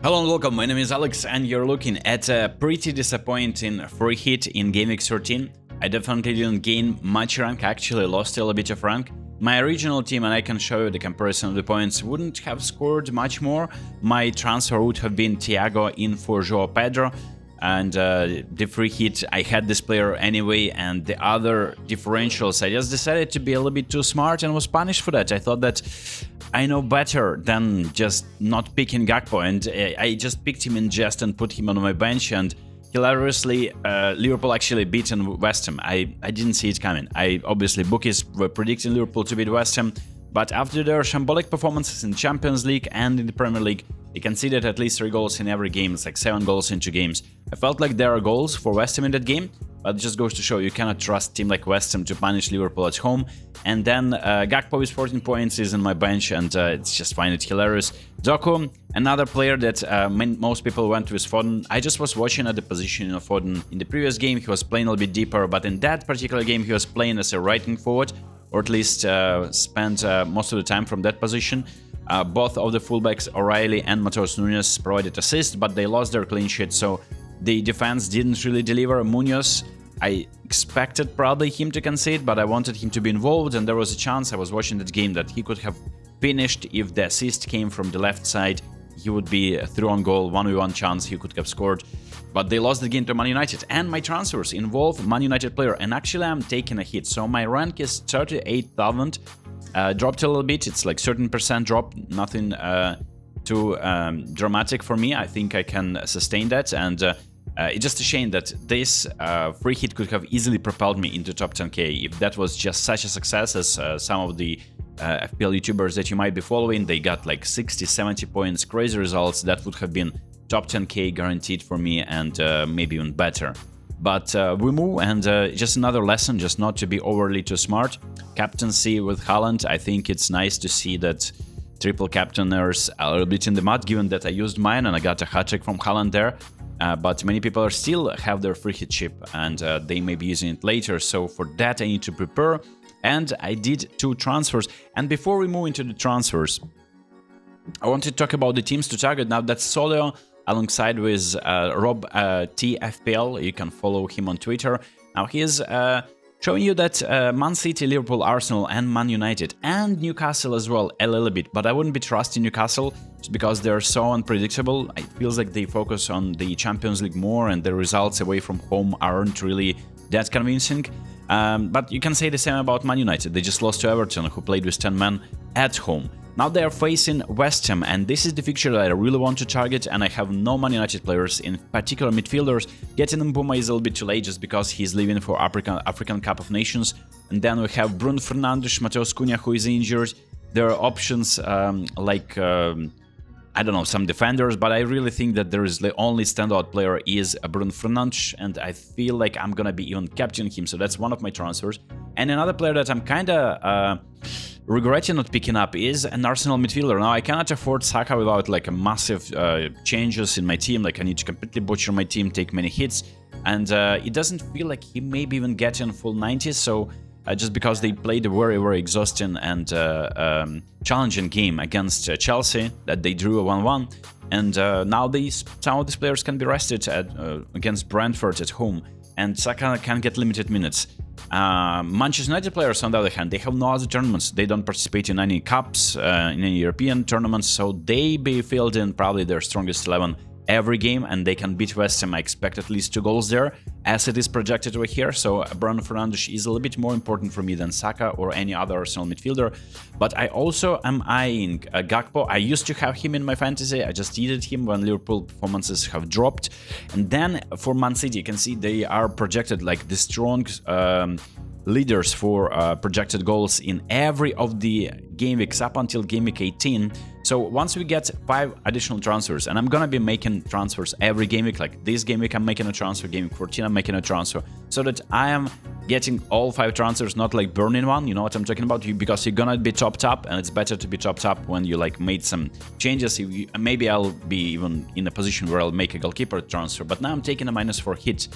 Hello and welcome, my name is Alex and you're looking at a pretty disappointing free hit in Gameweek 14. I definitely didn't gain much rank, actually lost a little bit of rank. My original team, and I can show you the comparison of the points, wouldn't have scored much more. My transfer would have been Thiago in for João Pedro, and the free hit, I had this player anyway, and the other differentials, I just decided to be a little bit too smart and was punished for that. I thought that I know better than just not picking Gakpo, and I just picked him in jest and put him on my bench, and hilariously, Liverpool actually beaten West Ham. I didn't see it coming. Obviously, bookies were predicting Liverpool to beat West Ham, but after their shambolic performances in Champions League and in the Premier League, they conceded at least 3 goals in every game. It's like 7 goals in 2 games. I felt like there are goals for West Ham in that game, but it just goes to show you cannot trust a team like West Ham to punish Liverpool at home. And then Gakpo with 14 points is on my bench, and it's just find it hilarious. Doku, another player that most people went with Foden. I just was watching at the position of Foden. In the previous game, he was playing a little bit deeper, but in that particular game, he was playing as a right-wing forward, or at least spent most of the time from that position. Both of the fullbacks, O'Reilly and Matheus Nunes, provided assists, but they lost their clean sheet, so the defense didn't really deliver. Munoz, I expected probably him to concede, but I wanted him to be involved, and there was a chance, I was watching that game, that he could have finished if the assist came from the left side. He would be through on goal, 1v1 chance, he could have scored. But they lost the game to Man United, and my transfers involve Man United player, and actually I'm taking a hit. So my rank is 38,000, dropped a little bit, it's like 13% drop, nothing too dramatic for me. I think I can sustain that, and it's just a shame that this free hit could have easily propelled me into top 10k. If that was just such a success as some of the FPL YouTubers that you might be following, they got like 60-70 points, crazy results, that would have been top 10k guaranteed for me, and maybe even better. But we move, and just another lesson, just not to be overly too smart. Captaincy with Haaland, I think it's nice to see that triple captainers a little bit in the mud, given that I used mine and I got a hat-trick from Haaland there. But many people are still have their free hit chip, and they may be using it later, so for that I need to prepare. And I did 2 transfers. And before we move into the transfers, I want to talk about the teams to target. Now that's Solio alongside with Rob T FPL. You can follow him on Twitter. Now he is showing you that Man City, Liverpool, Arsenal and Man United and Newcastle as well a little bit, but I wouldn't be trusting Newcastle just because they're so unpredictable. It feels like they focus on the Champions League more, and the results away from home aren't really that convincing. But you can say the same about Man United. They just lost to Everton, who played with 10 men at home. Now they are facing West Ham, and this is the fixture that I really want to target, and I have no Man United players, in particular midfielders. Getting Mbuma is a little bit too late just because he's leaving for African Cup of Nations. And then we have Bruno Fernandes, Matheus Cunha, who is injured. There are options like, I don't know, some defenders, but I really think that there is the only standout player is Bruno Fernandes, and I feel like I'm gonna be even captaining him, so that's one of my transfers. And another player that I'm kinda regretting not picking up is an Arsenal midfielder. Now I cannot afford Saka without like a massive changes in my team. Like I need to completely butcher my team, take many hits, and it doesn't feel like he may be even getting full 90s. So just because they played a very exhausting and challenging game against Chelsea that they drew a 1-1, and now some of these players can be rested against Brentford at home, and Saka can get limited minutes. Manchester United players, on the other hand, they have no other tournaments. They don't participate in any cups, in any European tournaments, so they be filled in probably their strongest 11 every game, and they can beat West Ham. I expect at least 2 goals there, as it is projected over here. So Bruno Fernandes is a little bit more important for me than Saka or any other Arsenal midfielder. But I also am eyeing Gakpo. I used to have him in my fantasy. I just needed him when Liverpool performances have dropped. And then for Man City, you can see they are projected like the strong leaders for projected goals in every of the game weeks up until game week 18. So once we get 5 additional transfers, and I'm gonna be making transfers every game week, like this game week I'm making a transfer, game week 14 I'm making a transfer, so that I am getting all 5 transfers, not like burning one, you know what I'm talking about, because you're gonna be topped up, and it's better to be topped up when you like made some changes. Maybe I'll be even in a position where I'll make a goalkeeper transfer, but now I'm taking a -4 hit.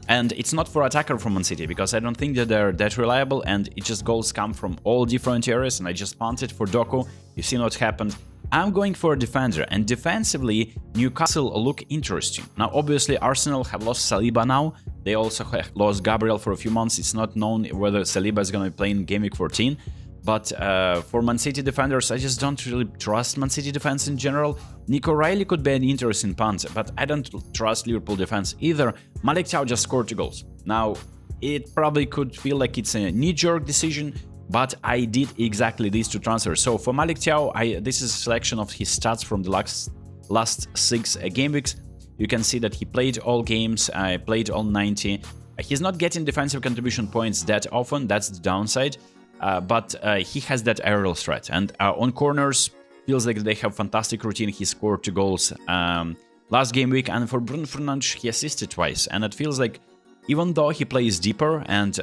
And it's not for attacker from Man City, because I don't think that they're that reliable, and it just goals come from all different areas, and I just punted for Doku. You've seen what happened. I'm going for a defender, and defensively, Newcastle look interesting. Now, obviously, Arsenal have lost Saliba now. They also have lost Gabriel for a few months. It's not known whether Saliba is going to be playing Gameweek 14. But for Man City defenders, I just don't really trust Man City defense in general. Nico Riley could be an interesting punt, but I don't trust Liverpool defense either. Malik Thiaw just scored 2 goals. Now, it probably could feel like it's a knee-jerk decision, but I did exactly these 2 transfers. So for Malik Thiaw, this is a selection of his stats from the last 6 game weeks. You can see that he played all games, played all 90. He's not getting defensive contribution points that often, that's the downside. But he has that aerial threat, and on corners, feels like they have fantastic routine. He scored 2 goals last game week, and for Bruno Fernandes, he assisted twice. And it feels like, even though he plays deeper, and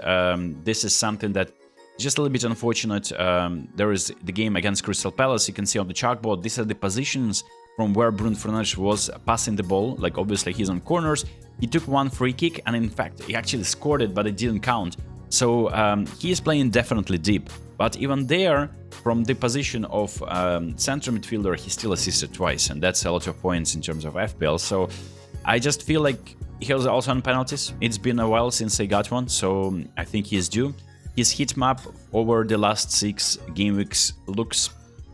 this is something that is just a little bit unfortunate, there is the game against Crystal Palace. You can see on the chalkboard, these are the positions from where Bruno Fernandes was passing the ball. Like, obviously, he's on corners. He took 1 free kick, and in fact, he actually scored it, but it didn't count. So he is playing definitely deep, but even there, from the position of central midfielder, he still assisted twice, and that's a lot of points in terms of FPL. So I just feel like he was also on penalties. It's been a while since he got one, so I think he's due. His hit map over the last 6 game weeks looks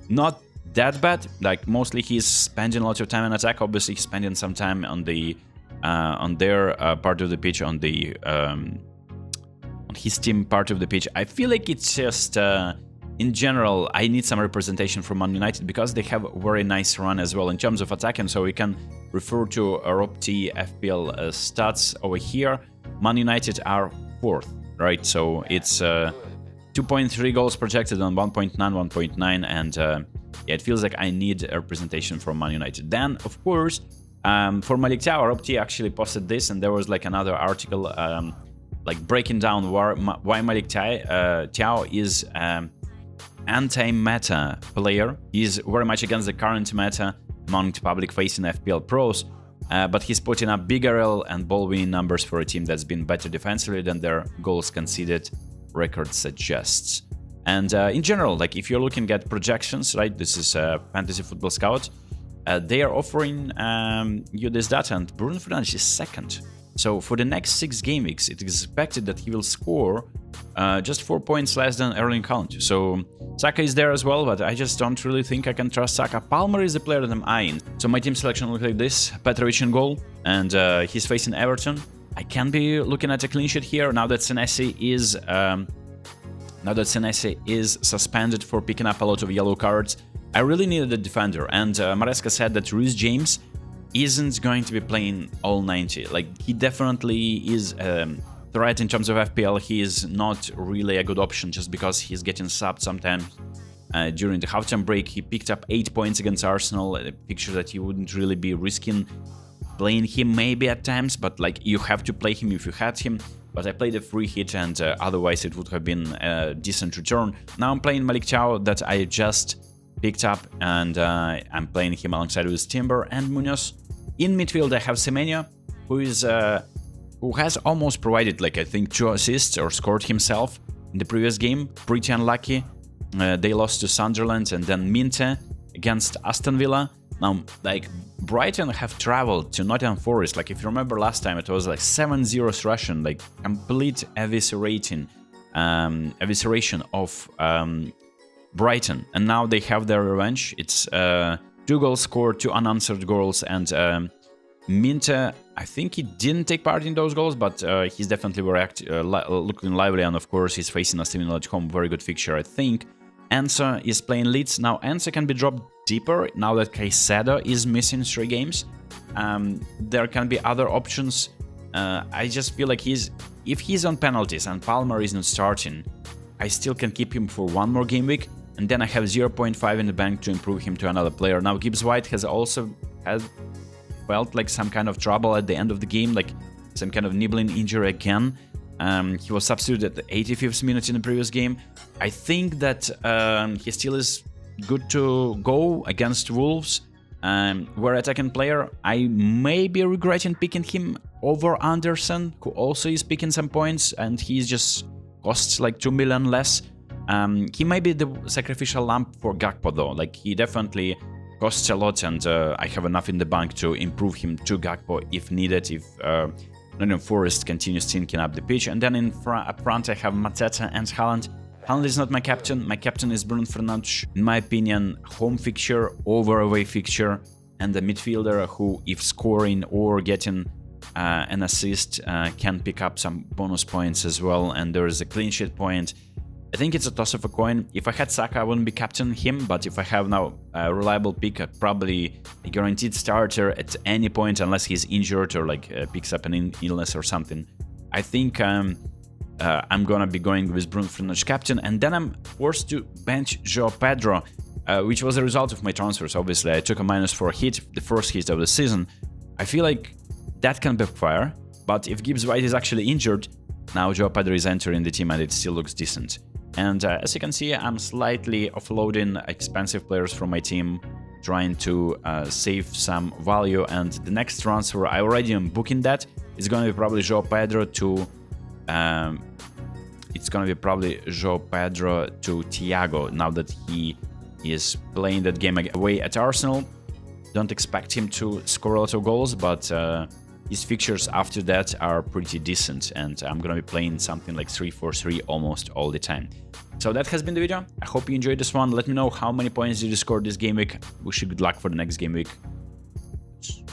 not that bad. Like, mostly he's spending a lot of time in attack. Obviously, he's spending some time on the on their part of the pitch, on the on his team part of the pitch. I feel like it's just, in general, I need some representation from Man United because they have a very nice run as well in terms of attacking. So we can refer to Rob T FPL stats over here. Man United are 4th, right? So it's 2.3 goals projected on 1.9, 1.9, and yeah, it feels like I need a representation from Man United. Then, of course, for Malik Thiaw, Rob T actually posted this, and there was like another article like breaking down why Malik Thiaw is anti-meta player. He's very much against the current meta among public-facing FPL pros, but he's putting up big RL and ball-winning numbers for a team that's been better defensively than their goals conceded record suggests. And in general, like, if you're looking at projections, right, this is Fantasy Football Scout, they are offering you this data, and Bruno Fernandes is 2nd. So for the next 6 game weeks, it is expected that he will score just 4 points less than Erling Haaland. So Saka is there as well, but I just don't really think I can trust Saka. Palmer is the player that I'm eyeing. So my team selection looks like this: Petrovic in goal, and he's facing Everton. I can be looking at a clean sheet here now that Senesi is suspended for picking up a lot of yellow cards. I really needed a defender, and Maresca said that Reece James isn't going to be playing all 90. Like, he definitely is threat in terms of FPL. He is not really a good option just because he's getting subbed sometimes. During the halftime break, he picked up 8 points against Arsenal, a picture that you wouldn't really be risking playing him maybe at times, but like, you have to play him if you had him. But I played a free hit, and otherwise it would have been a decent return. Now I'm playing Malik Thiaw that I just picked up, and I'm playing him alongside with Timber and Munoz. In midfield, I have Semenyo, who has almost provided, like, I think 2 assists or scored himself in the previous game. Pretty unlucky. They lost to Sunderland, and then Minte against Aston Villa. Now, like, Brighton have traveled to Nottingham Forest. Like, if you remember last time, it was like 7-0 thrashing, like complete evisceration of Brighton. And now they have their revenge. It's 2 goals scored, 2 unanswered goals, and Minte, I think he didn't take part in those goals, but he's definitely looking lively, and of course he's facing Aston Villa at home, very good fixture, I think. Enzo is playing Leeds. Now Enzo can be dropped deeper now that Caicedo is missing 3 games. There can be other options. I just feel like if he's on penalties and Palmer is not starting, I still can keep him for 1 more game week, and then I have 0.5 in the bank to improve him to another player. Now Gibbs White has also felt like some kind of trouble at the end of the game, like some kind of nibbling injury again. He was substituted at the 85th minute in the previous game. I think that he still is good to go against Wolves. We're attacking player. I may be regretting picking him over Anderson, who also is picking some points, and he's just costs like 2 million less. He may be the sacrificial lamb for Gakpo though. Like, he definitely costs a lot, and I have enough in the bank to improve him to Gakpo if needed, if Forest continues stinking up the pitch. And then up front I have Mateta and Haaland. Haaland is not my captain. My captain is Bruno Fernandes. In my opinion, home fixture over away fixture, and the midfielder who, if scoring or getting an assist, can pick up some bonus points as well, and there is a clean sheet point. I think it's a toss of a coin. If I had Saka, I wouldn't be captaining him, but if I have now a reliable pick, probably a guaranteed starter at any point, unless he's injured or like picks up an illness or something. I think I'm gonna be going with Bruno Fernandes captain, and then I'm forced to bench João Pedro, which was a result of my transfers. Obviously, I took a -4 hit, the first hit of the season. I feel like that can backfire, but if Gibbs White is actually injured, now João Pedro is entering the team and it still looks decent. And as you can see, I'm slightly offloading expensive players from my team, trying to save some value. And the next transfer, I already am booking that. It's going to be probably João Pedro to Thiago, now that he is playing that game away at Arsenal. Don't expect him to score a lot of goals, but his fixtures after that are pretty decent, and I'm gonna be playing something like 3-4-3 almost all the time. So that has been the video. I hope you enjoyed this one. Let me know how many points did you score this game week. Wish you good luck for the next game week.